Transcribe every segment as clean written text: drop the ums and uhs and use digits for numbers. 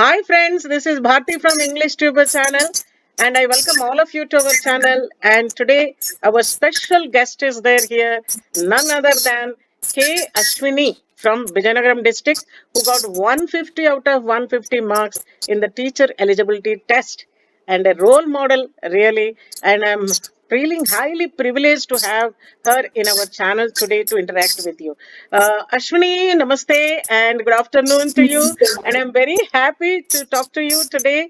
Hi friends, this is Bharti from Englishtuber channel and I welcome all of you to our channel, and today our special guest is there here, none other than K. Ashwini from Jayanagram district, who got 150 out of 150 marks in the teacher eligibility test, and a role model really, and I'm feeling highly privileged to have her in our channel today to interact with you. Ashwini, namaste and good afternoon to you. And I'm very happy to talk to you today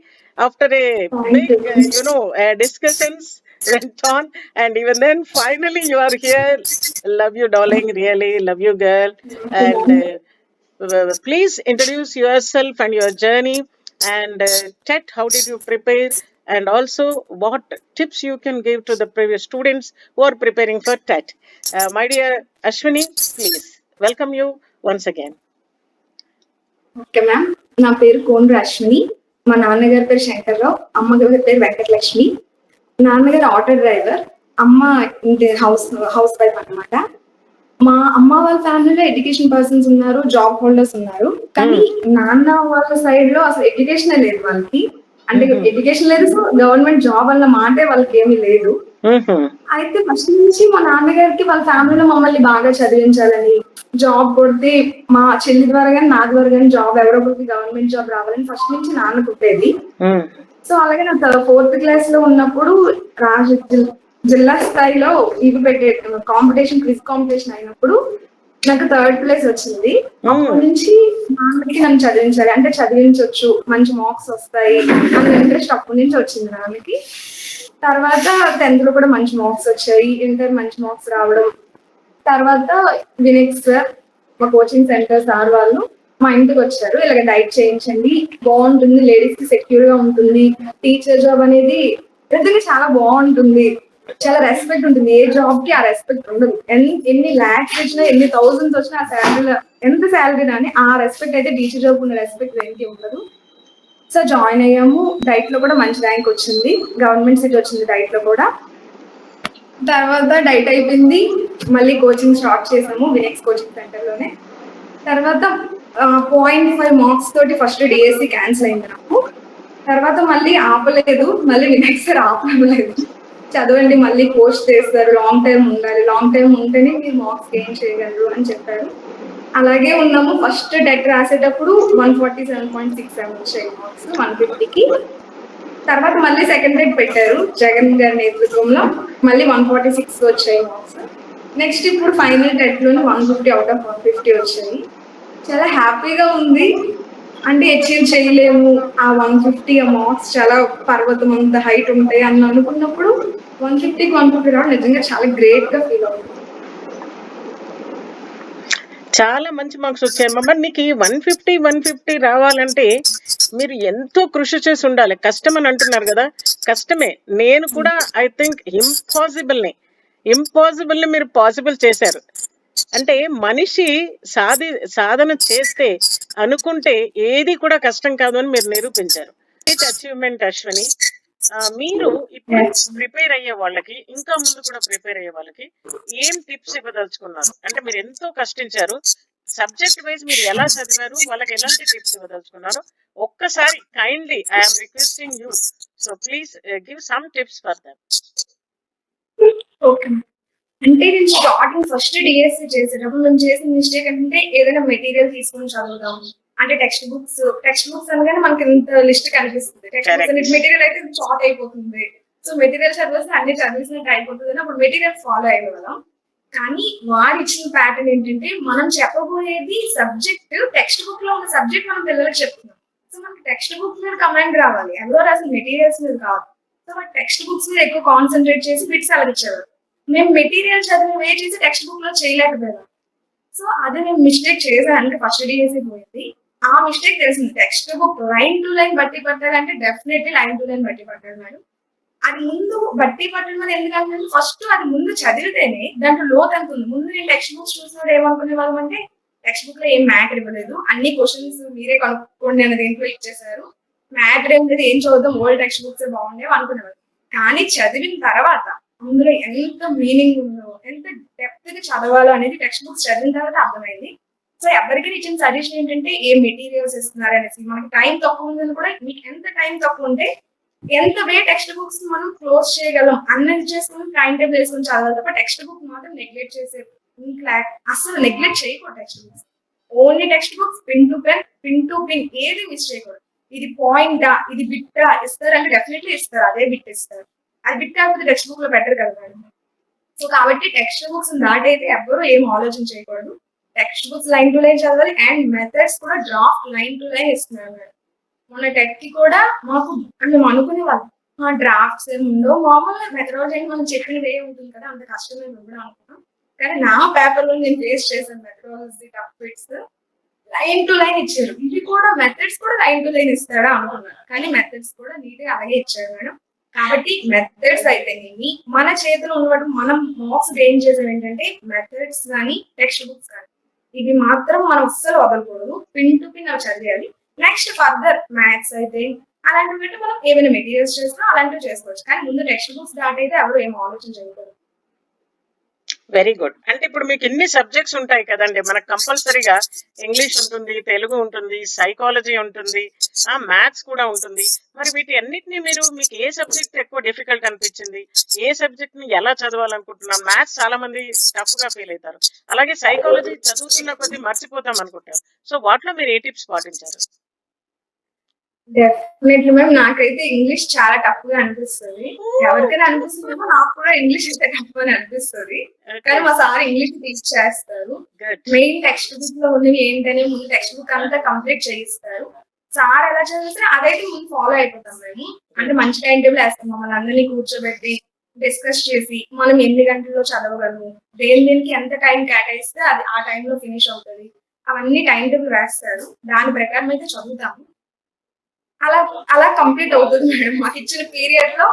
after a Thank big, you. discussions went on. And even then, finally, you are here. Love you, darling. Really, love you, girl. And please introduce yourself and your journey. And Tet, how did you prepare? And also, what tips you can give to the previous students who are preparing for TET? My dear Ashwini, please welcome you once again. Okay ma'am, నా పేరు cone Ashwini. మా నాన్నగారి పేరు శంకర్రావు, అమ్మగారి పేరు వెంకటలక్ష్మి. నాన్నగారు auto driver, అమ్మ ఇంటి హౌస్ వైఫ్ అన్నమాట. మా అమ్మ వాళ్ళ ఫ్యామిలీలో ఎడ్యుకేషన్ పర్సన్స్ ఉన్నారు, జాబ్ హోల్డర్స్ ఉన్నారు. కానీ నాన్న వాళ్ళ సైడ్ లో అసలు ఎడ్యుకేషన్ లేదు వాళ్ళకి. అంటే ఎడ్యుకేషన్ లేదు, సో గవర్నమెంట్ జాబ్ అన్న మాటే వాళ్ళకి ఏమీ లేదు. అయితే ఫస్ట్ నుంచి మా నాన్నగారికి వాళ్ళ ఫ్యామిలీలో మమ్మల్ని బాగా చదివించాలని, జాబ్ కొడితే మా చెల్లి ద్వారా కానీ నా ద్వారా కానీ జాబ్ ఎవరో ఒకరికి గవర్నమెంట్ జాబ్ రావాలని ఫస్ట్ నుంచి నాన్న కుట్టేది. సో అలాగే నా 4th క్లాస్ లో ఉన్నప్పుడు జిల్లా స్థాయిలో ఇది పెట్టే కాంపిటీషన్, క్విజ్ కాంపిటీషన్ అయినప్పుడు నాకు 3rd ప్లేస్ వచ్చింది. అప్పటి నుంచి నాన్నకి నన్ను చదివించాలి, అంటే చదివించవచ్చు, మంచి మార్క్స్ వస్తాయి అన్న ఇంట్రెస్ట్ అప్పటి నుంచి వచ్చింది నాన్నకి. తర్వాత 10th లో కూడా మంచి మార్క్స్ వచ్చాయి, ఇంటర్ మంచి మార్క్స్ రావడం. తర్వాత వినెక్స్ సార్, మా కోచింగ్ సెంటర్ సార్ వాళ్ళు మా ఇంటికి వచ్చారు. ఇలాగ డైట్ చేయించండి, బాగుంటుంది, లేడీస్ కి సెక్యూర్ గా ఉంటుంది, టీచర్ జాబ్ అనేది నిజంగా చాలా బాగుంటుంది, చాలా రెస్పెక్ట్ ఉంటుంది. ఏ జాబ్ కి ఆ రెస్పెక్ట్ ఉండదు. ఎన్ని లాక్స్ వచ్చినా, ఎన్ని థౌసండ్స్ వచ్చినా ఆ శాలరీలో ఎంత శాలరీ రాని ఆ రెస్పెక్ట్ అయితే టీచర్ జాబ్ ఉన్న రెస్పెక్ట్ దేనికి ఉండదు. సో జాయిన్ అయ్యాము. డైట్ లో కూడా మంచి ర్యాంక్ వచ్చింది, గవర్నమెంట్ సీట్ వచ్చింది డైట్ లో కూడా. తర్వాత డైట్ అయిపోయింది, మళ్ళీ కోచింగ్ స్టార్ట్ చేసాము వినెక్స్ కోచింగ్ సెంటర్ లోనే. తర్వాత 0.5 మార్క్స్ తోటి ఫస్ట్ డిఎస్సి క్యాన్సిల్ అయింది నాకు. తర్వాత మళ్ళీ ఆపలేదు, మళ్ళీ వినెక్స్ ఆపలేదు. చదవండి, మళ్ళీ పోస్ట్ చేస్తారు, లాంగ్ టైం ఉండాలి, లాంగ్ టైం ఉంటేనే మీరు మార్క్స్ గెయిన్ చేయగలరు అని చెప్పారు. అలాగే ఉన్నాము. ఫస్ట్ డెట్ రాసేటప్పుడు 147.67 వచ్చాయి మార్క్స్ 150కి. తర్వాత మళ్ళీ సెకండ్ డేట్ పెట్టారు జగన్ గారి నేతృత్వంలో, మళ్ళీ 146 వచ్చాయి మార్క్స్. నెక్స్ట్ ఇప్పుడు ఫైనల్ డెట్ లోని 150 అవుట్ ఆఫ్ 150 వచ్చాయి. చాలా హ్యాపీగా ఉంది. అంటే అచీవ్ చేయలేము ఆ 150 మార్క్స్, చాలా పర్వతం అంత హైట్ ఉంటాయి అని అనుకున్నప్పుడు 150కి 150 రావడం నిజంగా చాలా గ్రేట్ గా ఫీల్ అవుతుంది. చాలా మంచి మార్క్స్ వచ్చాయి. మరి నీకు 150 రావాలంటే మీరు ఎంతో కృషి చేసి ఉండాలి. కష్టం అని అంటున్నారు కదా, కష్టమే. నేను కూడా ఐ థింక్ ఇంపాసిబుల్ ని మీరు పాసిబుల్ చేశారు. అంటే మనిషి సాధన చేస్తే, అనుకుంటే ఏది కూడా కష్టం కాదు అని మీరు నిరూపించారు. అచీవ్మెంట్ అశ్విని. మీరు ఇప్పుడు ప్రిపేర్ అయ్యే వాళ్ళకి, ఇంకా ముందు కూడా ప్రిపేర్ అయ్యే వాళ్ళకి ఏం టిప్స్ ఇవ్వదలుచుకున్నారు? అంటే మీరు ఎంతో కష్టించారు, సబ్జెక్ట్ వైజ్ మీరు ఎలా చదివారు, వాళ్ళకి ఎలాంటి టిప్స్ ఇవ్వదలుచుకున్నారు? ఒక్కసారి kindly I'm requesting you, so please give some tips for them. Okay, అంటే నేను స్టార్టింగ్ ఫస్ట్ డిఎస్సి చేసేటప్పుడు మేము చేసిన మిస్టేక్ అంటే ఏదైనా మెటీరియల్ తీసుకొని చదువుదాం. అంటే టెక్స్ట్ బుక్స్ అనగానే మనకి ఇంత లిస్ట్ కనిపిస్తుంది. టెక్స్ట్ బుక్స్ మెటీరియల్ అయితే షార్ట్ అయిపోతుంది. సో మెటీరియల్ చదివేసి అన్ని చదివేసినట్టు అయిపోతుంది అని అప్పుడు మెటీరియల్ ఫాలో అయ్యేవాళ్ళం. కానీ వారు ఇచ్చిన ప్యాటర్న్ ఏంటంటే మనం చెప్పబోయేది సబ్జెక్ట్, టెక్స్ట్ బుక్ లో ఉన్న సబ్జెక్ట్ మనం పిల్లలకు చెప్తున్నాం. సో మనకి టెక్స్ట్ బుక్ మీద కమాండ్ రావాలి, ఎవరో రాసిన మెటీరియల్స్ మీద కావాలి. సో మన టెక్స్ట్ బుక్స్ మీద ఎక్కువ కాన్సన్ట్రేట్ చేసి బిట్స్ అలా ఇచ్చేవారు. మేము మెటీరియల్ చదివి వే చేసి టెక్స్ట్ బుక్ లో చేయలేకపోయాం. సో అదే నేను మిస్టేక్ చేశాను, అంటే ఫస్ట్ డిఎస్సి పోయింది. ఆ మిస్టేక్ తెలిసింది. Text book line to line బట్టి పట్టాలంటే డెఫినెట్లీ లైన్ టు లైన్ బట్టి పట్టాలి మేడం. అది ముందు బట్టి పట్టడం అని ఎందుకంటే ఫస్ట్ అది ముందు చదివితేనే దాంట్లో లోతు ఎంత ఉంది. ముందు నేను టెక్స్ట్ బుక్స్ చూసినప్పుడు ఏమనుకునే వాళ్ళం అంటే టెక్స్ట్ బుక్ లో ఏం మ్యాటర్ ఇవ్వలేదు, అన్ని క్వశ్చన్స్ మీరే కనుక్కోండి అనేది ఇంట్లో ఇచ్చేసారు, మ్యాటర్ ఏం లేదు, ఏం చదువుతాం, ఓల్డ్ టెక్స్ట్ బుక్స్ బాగుండేవి అనుకునేవారు. కానీ చదివిన తర్వాత అందులో ఎంత మీనింగ్ ఉందో, ఎంత డెప్త్ గా చదవాలో అనేది టెక్స్ట్ బుక్స్ చదివిన తర్వాత అర్థమైంది. సో ఎవరికైనా ఇచ్చిన సజెషన్ ఏంటంటే ఏ మెటీరియల్స్ ఇస్తున్నారు అనేసి. మనకి టైం తక్కువ ఉందని కూడా మీకు ఎంత టైం తక్కువ ఉంటే ఎంత వే టెక్స్ట్ బుక్స్ మనం క్లోజ్ చేయగలం అన్నది చేసుకుని టైం టేబుల్ వేసుకొని చదవాలి తప్ప టెక్స్ట్ బుక్ మాత్రం నెగ్లెక్ట్ చేసే అసలు నెగ్లెక్ట్ చేయకూడదు text books. Only text books pin to pin ఏది మిస్ చేయకూడదు. ఇది పాయింటా ఇది బిట్టా ఇస్తారంటే డెఫినెట్లీ ఇస్తారు, అదే బిట్ ఇస్తారు. అది బిట్ కాకపోతే టెక్స్ట్ బుక్ లో బెటర్ కదా మేడం. సో కాబట్టి టెక్స్ట్ బుక్స్ దాటైతే ఎవ్వరూ ఏం ఆలోచన చేయకూడదు. Text books line to line చదవాలి అండ్ మెథడ్స్ కూడా డ్రాఫ్ట్ లైన్ టు లైన్ ఇస్తున్నారు మేడం. మొన్న టెట్ కి కూడా మాకు మేము అనుకునే వాళ్ళం డ్రాఫ్ట్స్ ఏముందో మామూలుగా మెథడాలజీ మనం చెప్పిన వే ఉంటుంది కదా, అంత కష్టమే కూడా అనుకున్నాం. కానీ నా పేపర్ లో నేను ఫేస్ చేశాను methodology tough bits line to line ఇచ్చారు. ఇది కూడా మెథడ్స్ కూడా లైన్ టు లైన్ ఇస్తాడా అనుకున్నాను, కానీ మెథడ్స్ కూడా నీట్ గా అలాగే ఇచ్చారు మేడం. కాబట్టి మెథడ్స్ అయితేనేమి మన చేతిలో ఉన్నట్టు మనం మార్క్స్ గెయిన్ చేసేది ఏంటంటే మెథడ్స్ కానీ టెక్స్ట్ బుక్స్ కానీ ఇవి మాత్రం మనం అస్సలు వదలకూడదు. పిన్ టు పిన్ అవి చదివాలి. నెక్స్ట్ ఫర్దర్ మ్యాథ్స్ అయితే అలాంటివి మనం ఏమైనా మెటీరియల్స్ చేసినా అలాంటివి చేసుకోవచ్చు. కానీ ముందు టెక్స్ట్ బుక్స్ దాటైతే ఎవరు ఏం ఆలోచన చేయకూడదు. Very good. అంటే ఇప్పుడు మీకు ఇన్ని సబ్జెక్ట్స్ ఉంటాయి కదండి, మనకు కంపల్సరీగా ఇంగ్లీష్ ఉంటుంది, తెలుగు ఉంటుంది, సైకాలజీ ఉంటుంది, మ్యాథ్స్ కూడా ఉంటుంది. మరి వీటి అన్నిటిని మీకు ఏ సబ్జెక్ట్ ఎక్కువ డిఫికల్ట్ అనిపించింది, ఏ సబ్జెక్ట్ ని ఎలా చదవాలనుకుంటున్నాం? మ్యాథ్స్ చాలా మంది టఫ్ గా ఫీల్ అవుతారు, అలాగే సైకాలజీ చదువుతున్న కొద్ది మర్చిపోతాం అనుకుంటారు. సో వాటిలో మీరు ఏ టిప్స్ పాటించారు? డెఫినెట్లీ మ్యామ్, నాకైతే ఇంగ్లీష్ చాలా టఫ్ గా అనిపిస్తుంది. ఎవరికైనా అనిపిస్తుందేమో, నాకు కూడా ఇంగ్లీష్ అయితే టఫ్ అని అనిపిస్తుంది. కానీ మా సార్ ఇంగ్లీష్ టీచ్ చేస్తారు. మెయిన్ టెక్స్ట్ బుక్ లో ఉన్నవి ఏంటనే ముందు టెక్స్ట్ బుక్ అంతా కంప్లీట్ చేయిస్తారు. సార్ ఎలా చదివితే అదైతే ముందు ఫాలో అయిపోతాం మేము. అంటే మంచి టైం టేబుల్ వేస్తాం, మమ్మల్ని అందరినీ కూర్చోబెట్టి డిస్కస్ చేసి మనం ఎన్ని గంటల్లో చదవగలము, దేనికి ఎంత టైం కేటాయిస్తే అది ఆ టైంలో ఫినిష్ అవుతుంది, అవన్నీ టైం టేబుల్ వేస్తారు. దాని ప్రకారం అయితే చదువుతాము. అలా అలా కంప్లీట్ అవుతుంది మేడం. మాకు ఇచ్చిన పీరియడ్ లో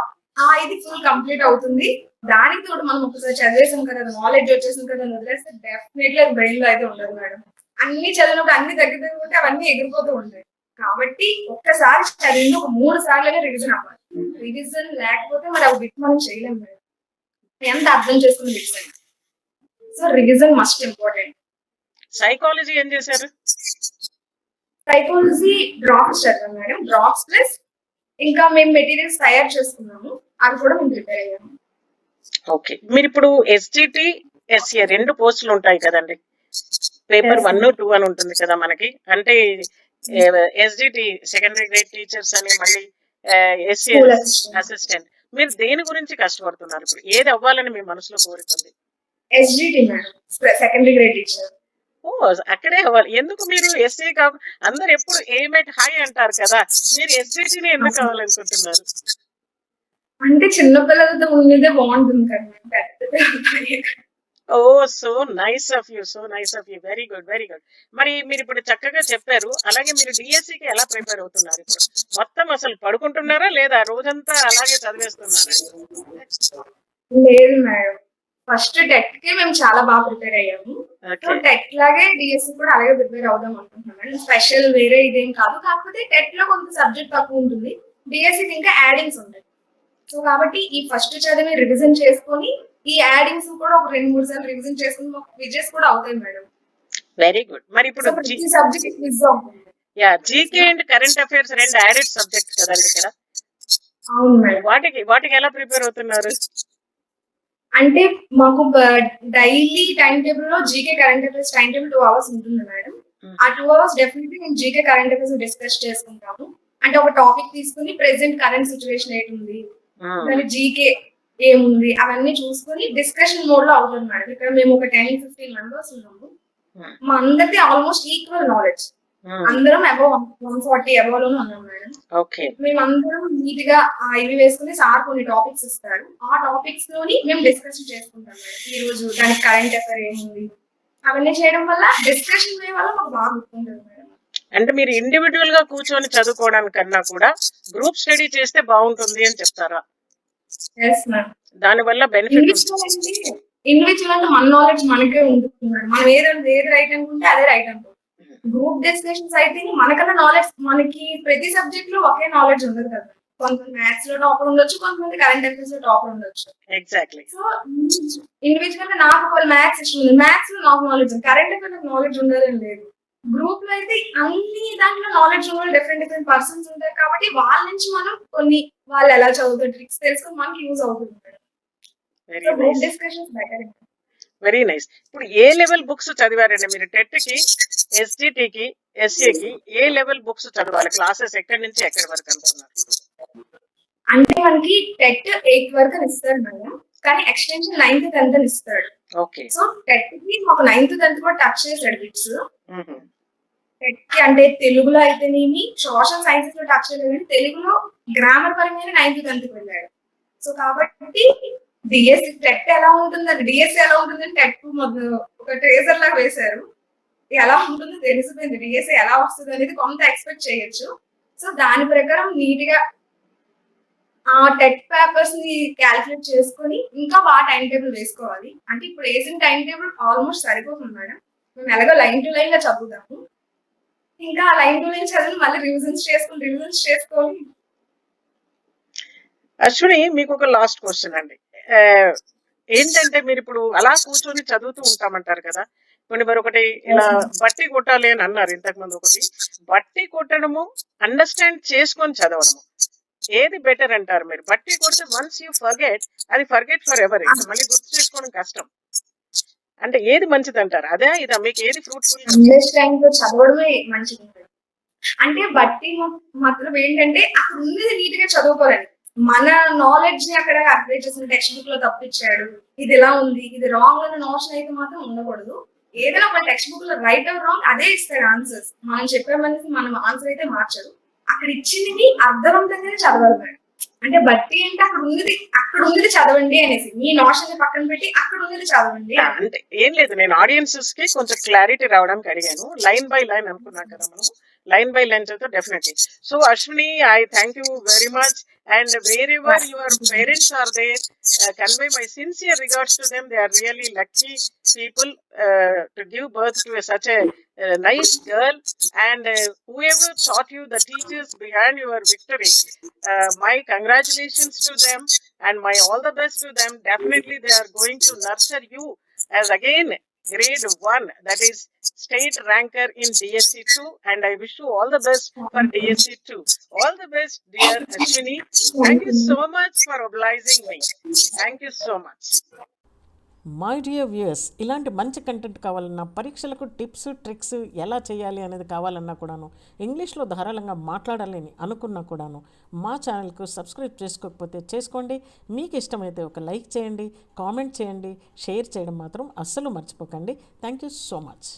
ఇది ఫుల్ కంప్లీట్ అవుతుంది. దానికి తోడు మనం ఒకసారి చదివేసాం కదా, నాలెడ్జ్ వచ్చేసింది కదా వదిలేస్తే డెఫినెట్లీ అది బ్రెయిన్ లో అయితే ఉండదు మేడం. అన్ని చదివినప్పుడు అన్ని దగ్గర అవన్నీ ఎగిరిపోతూ ఉంటాయి. కాబట్టి ఒక్కసారి చదివింది ఒక 3 సార్లనే రివిజన్ అవ్వాలి. రివిజన్ లేకపోతే మరి అవి బిట్ మనం చేయలేము మేడం, ఎంత అర్థం చేసుకుని బిట్స్ అయినా. So revision must important. Psychology ఏం చేశారు? సైకాలజీ డ్రాప్స్ చదివాం మేడం. డ్రాప్స్ ప్లస్ ఇంకా మేము మెటీరియల్స్ తయారు చేసుకున్నాము, అవి కూడా మేము ప్రిపేర్ అయ్యాము. ఓకే, మీరు ఇప్పుడు ఎస్జిటి ఎస్ఏ 2 పోస్టులు ఉంటాయి కదండి, పేపర్ 1, 2 అని ఉంటుంది కదా మనకి. అంటే ఎస్జిటి సెకండరీ గ్రేడ్ టీచర్స్ అని, మళ్ళీ ఎస్ఏ అసిస్టెంట్. మీరు దేని గురించి కష్టపడుతున్నారు ఇప్పుడు? ఏది అవ్వాలని మీ మనసులో కోరుతుంది? SGT madam, secondary grade teacher. ఓ, అక్కడే అవ్వాలి. ఎందుకు మీరు ఎస్ఏ కాదు? అందరు ఎప్పుడు ఏమెట్ హై అంటారు కదా, మీరు ఎస్జిటిని ఎందుకు కావాలనుకుంటున్నారు? అంటే చిన్న పిల్లలతో ఉండేదే బాగుంటుంది కదా. ఓ, so nice of you, so nice of you. Very good, very good. మరి మీరు ఇప్పుడు చక్కగా చెప్పారు. అలాగే మీరు డిఎస్సికి ఎలా ప్రిపేర్ అవుతున్నారు ఇప్పుడు? మొత్తం అసలు పడుకుంటున్నారా లేదా రోజంతా అలాగే చదివేస్తున్నారా? లేదు మేడం, ఫస్ట్ టెట్ కి మేము చాలా బాగా ప్రిపేర్ అయ్యాము. టెట్ లాగే డిఎస్సి కూడా అలాగే ప్రిపేర్ అవుదాం అనుకుంటున్నాను. స్పెషల్ వేరే ఇదేం కాదు, కాకపోతే టెట్ లో కొంత సబ్జెక్ట్ తక్కువ ఉంటుంది, డిఎస్సి ఇంకా యాడింగ్స్ ఉంటాయి. సో కాబట్టి ఈ ఫస్ట్ చదివి రివిజన్ చేసుకొని ఈ యాడింగ్స్ కూడా ఒక 2-3 సార్లు రివిజన్ చేసుకుని విజెస్ కూడా అవుతాయి మేడం. Very good. మరి ఇప్పుడు సబ్జెక్ట్ క్విజ్ అవుతుంది. Yeah, GK and current affairs 2 added subjects కదండి ఇక్కడ. అవును మేడం. వాటికి ఎలా ప్రిపేర్ అవుతున్నారు? అంటే మాకు డైలీ టైం టేబుల్ లో GK current affairs time table 2 hours ఉంటుంది మేడం. ఆ 2 hours డెఫినెట్లీ మేము జీకే కరెంట్ అఫైర్స్ డిస్కస్ చేసుకుంటాము. అంటే ఒక టాపిక్ తీసుకుని ప్రెసెంట్ కరెంట్ సిచ్యువేషన్ ఏంటుంది, దాని జీకే ఏముంది అవన్నీ చూసుకొని డిస్కషన్ మోడ్ లో అవుతుంది మేడం. ఇక్కడ మేము ఒక 10-15 మెంబర్స్ ఉన్నాము. మా అందరికీ ఆల్మోస్ట్ ఈక్వల్ నాలెడ్జ్, అందరం అబౌవ్ 140 అబౌవ్ లోనే ఉన్నాం మేడం. మేమందరం నీట్ గా ఇవి వేసుకుని సార్ కొన్ని టాపిక్స్ ఇస్తారు, ఆ టాపిక్స్ లోని మేము డిస్కషన్ చేసుకుంటాం మేడం. ఈ రోజు దానికి కరెంట్ అఫైర్ ఏముంది అవన్నీ చేయడం వల్ల డిస్కషన్ వల్ల మాకు బాగా గుర్తుంటుంది మేడం. అంటే మీరు ఇండివిజువల్ గా కూర్చొని చదువుకోవడానికన్నా కూడా గ్రూప్ స్టడీ చేస్తే బాగుంటుంది అని చెప్తారా? దాని వల్ల బెనిఫిట్ ఇండివిజువల్ అంటే మన నాలెడ్జ్ మనకే ఉంటుంది మేడం. మనం ఏది రైట్ అనుకుంటే అదే రైట్ అనుకుంటాం. గ్రూప్ డిస్కషన్స్ అయితే మనకన్నా నాలెడ్జ్, మనకి ప్రతి సబ్జెక్ట్ లో ఒకే నాలెడ్జ్ ఉండదు కదా. కొంతమంది మ్యాథ్స్ లో టాపర్ ఉండొచ్చు, కొంతమంది కరెంట్ అఫైర్స్ లో టాపర్ ఉండొచ్చు. ఎగ్జాక్ట్లీ. సో ఇండివిజువల్ గా నాకు ఒకవేళ మ్యాథ్స్ ఇష్టం ఉంది, మ్యాథ్స్ లో నాకు నాలెడ్జ్ ఉంది, కరెంట్ అఫైర్ నాకు నాలెడ్జ్ ఉండదని లేదు. గ్రూప్ లో అయితే అన్ని దాంట్లో నాలెడ్జ్ ఉన్న డిఫరెంట్ డిఫరెంట్ పర్సన్స్ ఉంటారు కాబట్టి వాళ్ళ నుంచి మనం కొన్ని వాళ్ళు ఎలా చదువుతారు ట్రిక్స్ తెలుసుకొని మనకి యూజ్ అవుతుంది. Very so group nice, discussions better. Very nice. ఇప్పుడు ఏ లెవెల్ బుక్స్ చదివారండి మీరు? టెట్ కి, ఎస్జిటికి, ఎస్ఏకి ఏ లెవెల్ బుక్స్ చదవాలి? క్లాసెస్ ఎక్కడి నుంచి ఎక్కడి వరకు అనుకున్నారు? అంటే మనకి టెట్ 8th వరకు అని ఇస్తాడు మేడం, కానీ ఎక్స్టెన్షన్ 9th 10th అని ఇస్తాడు. ఓకే. సో టెట్ కి మాకు 9th 10th కూడా టచ్ చేశాడు బిట్స్. మ్మ్. టెట్ కి అంటే తెలుగులో అయితేనేమి, సోషల్ సైన్సెస్ లో టచ్ చేయలేదు, కానీ తెలుగులో గ్రామర్ పరంగా 9th 10th వెళ్ళాడు. సో కాబట్టి డిఎస్సి టెట్ ఎలా ఉంటుందని, డిఎస్సి ఎలా ఉంటుందని టెట్ ఒక ట్రేజర్ లాగా వేశారు. ఎలా ఉంటుందో తెలిసిపోయింది, డిఎస్సి ఎలా వస్తుంది అనేది కొంత ఎక్స్పెక్ట్ చేయొచ్చు. సో దాని ప్రకారం నీట్ గా ఆ టెట్ పేపర్స్ ని క్యాలిక్యులేట్ చేసుకొని ఇంకా బాగా టైం టేబుల్ వేసుకోవాలి. అంటే ఇప్పుడు వేసిన టైం టేబుల్ ఆల్మోస్ట్ సరిపోతుంది మేడం. మేము ఎలాగో లైన్ టు లైన్ గా చదువుతాము, ఇంకా ఆ లైన్ టు లైన్ చదివి మళ్ళీ రివిజన్స్ చేసుకొని. అశ్విని, మీకు ఒక లాస్ట్ క్వశ్చన్ అండి. ఏంటంటే మీరు ఇప్పుడు అలా కూర్చొని చదువుతూ ఉంటామంటారు కదా, కొన్ని మరి ఒకటి ఇలా బట్టి కొట్టాలి అని అన్నారు ఇంతకు ముందు. ఒకటి బట్టి కొట్టడము, అండర్స్టాండ్ చేసుకొని చదవడము, ఏది బెటర్ అంటారు మీరు? బట్టి కొడితే వన్స్ యూ ఫర్గెట్, అది ఫర్గెట్ ఫర్ ఎవర్, ఇంకా మళ్ళీ గుర్తు చేసుకోవడం కష్టం. అంటే ఏది మంచిది అంటారు? అదే ఇదా? మీకు ఏది ఫ్రూట్ఫుల్? అండర్స్టాండ్ తో చదవడమే మంచిది. అంటే బట్టి మాత్రం ఏంటంటే అక్కడ ఉన్నది నీట్ గా చదువుకోవాలి. మన నాలెడ్జ్ ని అక్కడ అప్డేట్ చేసిన టెక్స్ట్ బుక్ లో తప్పించాడు, ఇది ఎలా ఉంది, ఇది రాంగ్ అన్న నోషన్ అయితే మాత్రం ఉండకూడదు. ఏదైనా మన టెక్స్ట్ బుక్ లో రైట్ ఆర్ రాంగ్ అదే ఇస్తాడు ఆన్సర్స్. మనం చెప్పామనేసి మనం ఆన్సర్ అయితే మార్చదు. అక్కడ ఇచ్చింది అర్థవంతంగానే చదవాలి మేడం. అంటే బట్టి అంటే అక్కడ ఉన్నది చదవండి అనేసి, మీ నోషన్ పక్కన పెట్టి అక్కడ ఉన్నది చదవండి. అంటే ఏం లేదు, నేను ఆడియన్సెస్ కి కొంచెం క్లారిటీ రావడానికి అడిగాను. లైన్ బై లైన్ అనుకున్నాం కదా మనం, లైన్ బై లైన్ చదివితే definitely. So Ashwini, I thank you very much. And wherever your parents are there, convey my sincere regards to them. They are really lucky people to give birth to such a nice girl. And whoever taught you, the teachers behind your victory, my congratulations to them and my all the best to them. Definitely they are going to nurture you as again grade 1, that is state ranker in DSC2, and I wish you all the best for DSC2. All the best, dear Ashwini. Thank you so much for obliging me. Thank you so much. My dear viewers, ఇలాంటి మంచి content కావాలన్నా, పరీక్షలకు tips tricks ఎలా చేయాలి అనేది కావాలన్నా కూడాను, ఇంగ్లీష్లో ధారాళంగా మాట్లాడాలని అనుకున్నా కూడాను మా ఛానల్కు సబ్స్క్రైబ్ చేసుకోకపోతే చేసుకోండి. మీకు ఇష్టమైతే ఒక లైక్ చేయండి, కామెంట్ చేయండి, షేర్ చేయడం మాత్రం అస్సలు మర్చిపోకండి. Thank you so much.